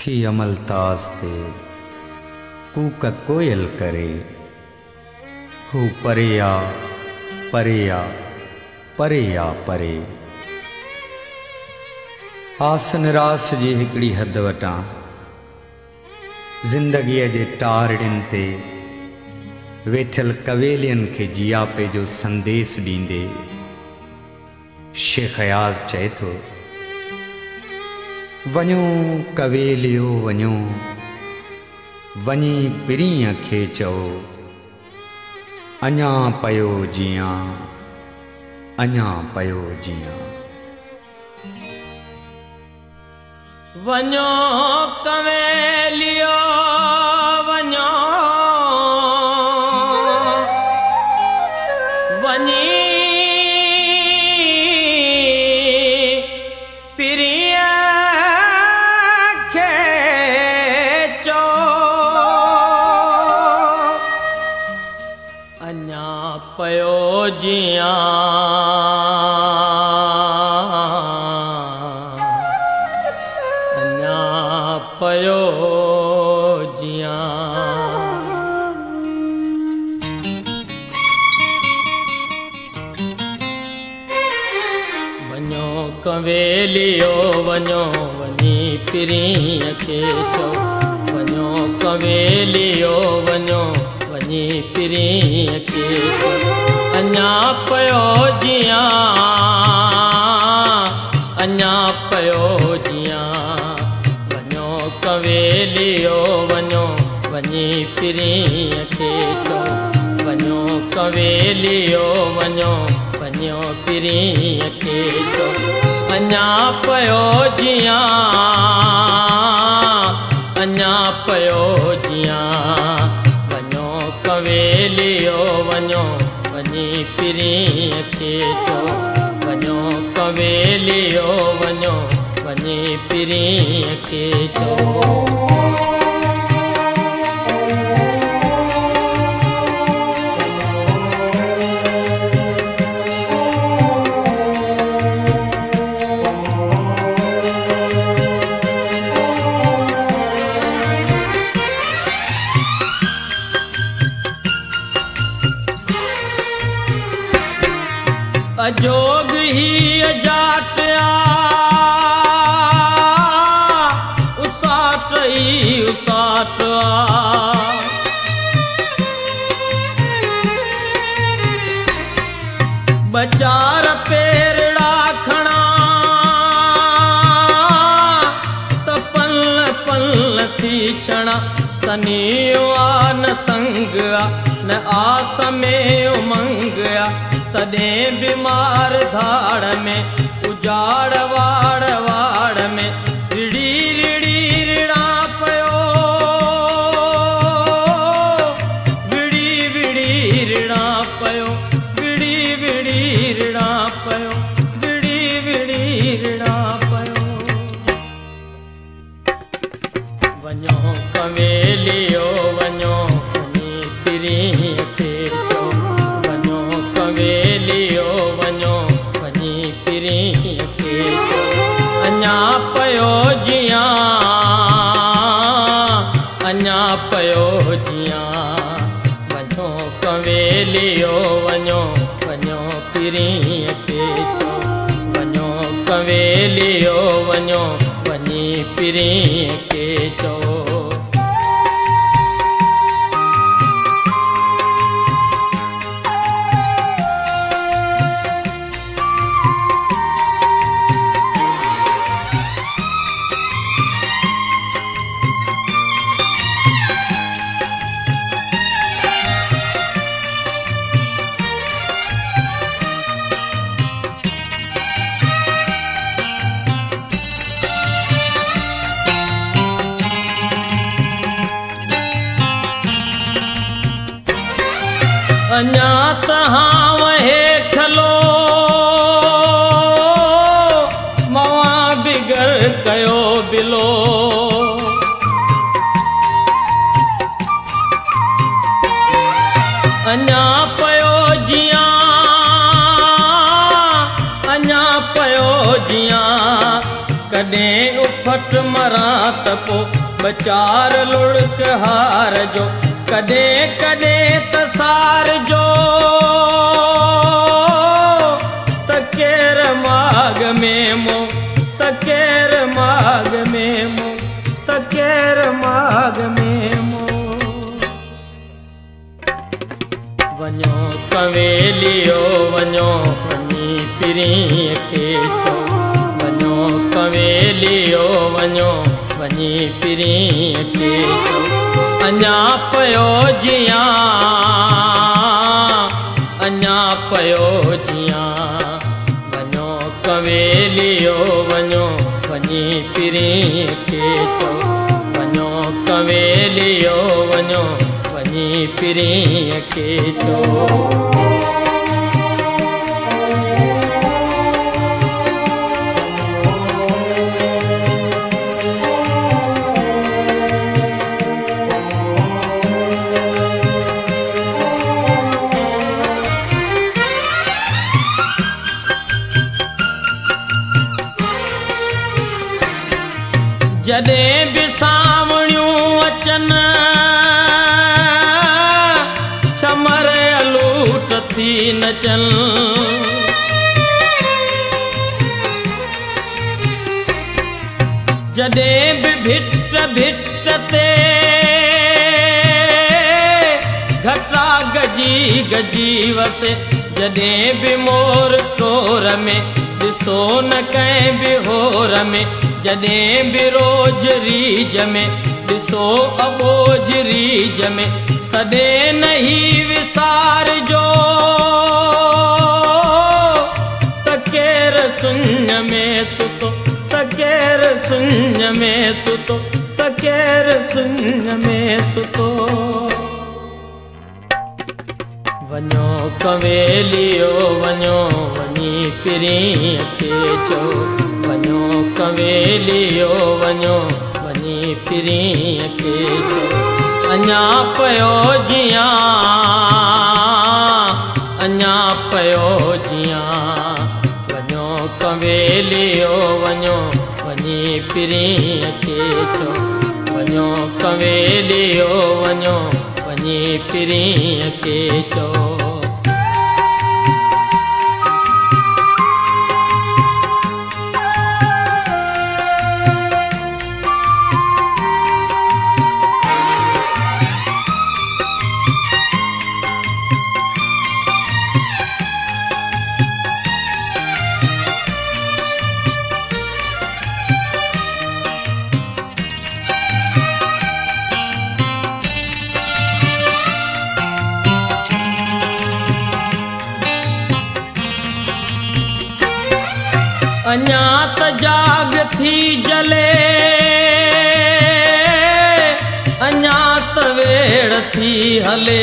थी अमल तास ते कूक कोयल करे हू परे आ परे आ परे आ परे। आस निरास जी हिकड़ी हद वटां ज़िंदगीअ जे टारड़िन ते वेठल कवेलियन के जियापे जो संदेश दींदे शेख अयाज़ चए थो, वञो कवेलियो वञो वञी पिरीअ खे चओ अञा पयो जियां अञा पयो जियां। वञो कवेलियो वञो वञी पिरीअ खे चओ अञा पयो जियां पयो जियां। वञो कवेलियो वञो वञी पिरीअ खे चओ वञो कवेलियो वञो वञी पिरीअ खे चओ अञा पयो जियां अञा पयो जियां। कवेलियो वञो वञी पिरीअ खे चओ वञो कवेलियो वञो वञो पिरीअ खे चओ अञा पयो जियां अञा पयो जियां। वञो कवेलियो वञो वञी पिरीअ खे चओ वञो कवेलियो वञो वञी पिरीअ खे चओ। अजोग ही अजाट उसाट बचार पेरड़ा खणा त पल पल थी छणा सनियो आ न संग आ न आस में उमंग आ तॾहिं बीमार धाड़ में उजाड़ वाड़ वाड़ में रिड़ी रिड़ी रिड़ा पयो विड़ी विड़ी रिड़ा पयो विड़ी विड़ी रिड़ा पयो विड़ी विड़ी रिड़ा पयो। वञो कवेलियो वञो वञी पिरीअ खे चओ वञो कवेलियो वञो वञी पिरीअ खे चओ अञा पयो जियां अञा पयो जियां। वञो कवेलियो वञो वञो पिरीअ खे चओ वञो कवेलियो वञो वञी पिरीअ खे चओ। अञा तहां वहे खलो मवा बिगर कयो बिलो अञा पयो जियां अञा पयो जियां कॾहिं उफट मरां त पोइ 4 लुड़क हार जो कॾहिं कॾहिं त सार जो त केर माग में मो त केर माग में मो त केर माग में मो वञो कवेलियो वञो वञी पिरीअ खे चओ वञो कवेलियो वञो वञी पिरीअ खे चओ अञा पियो जियां अञा पियो जियां वञो कवेलियो वञो वञी पिरीअ खे चओ वञो कवेलियो वञो वञी पिरीअ खे चओ जॾहिं बि सावणियूं अचनि छमर अलूट थी नचनि जॾहिं बि भिट भिट ते घटा गजी गजी वसे जॾहिं बि मोर टोर में ॾिसो न कंहिं बि होर में जॾहिं बि रोज रीज में ॾिसो अबोज रीज में तॾहिं न ही विसार जो त केर सुञ में सुतो त केर सुञ में सुतो त केर सुञ में सुतो वञो कवेलियो वञो वञी पिरीअ खे चओ वञो कवेलियो वञो वञी पिरीअ खे चओ अञा पियो जियां अञा पियो जियां वञो कवेलियो वञो वञी पिरीअ खे चओ वञो कवेलियो वञो वञी पिरीअ खे चओ अञा त जाग थी जले अञा त वेड़ थी हले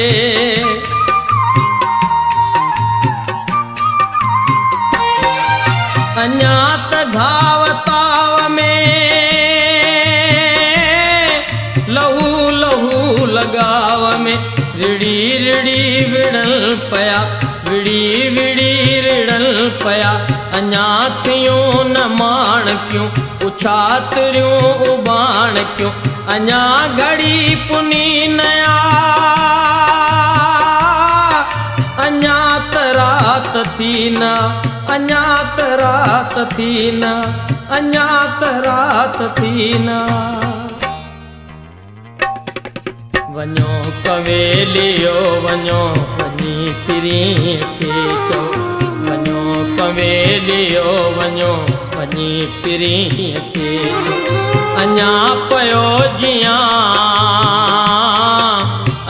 अञा त घाव ताव में लहू लहू लगाव में रिड़ी रिड़ी विड़ल पया विड़ी विड़ी रिड़ल पया अञा थियूं न माणकियूं उछातरियूं उबाण क्यों अञा घड़ी पुनी नया अञा त रात थी न अञा त रात थी न अञा त रात थी न वञो कवेलियो वञो वञी पिरीअ खे चओ वञो कवेलियो वञो वञी पिरीअ खे चओ अञा पियो जियां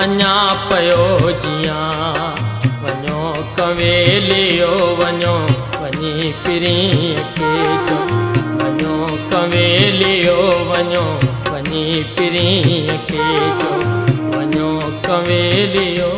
अञा पियो जियां वञो कवेलियो वञो वञी पिरीअ खे चओ वञो कवेलियो वञो वञी पिरीअ खे चओ वञो कवेलियो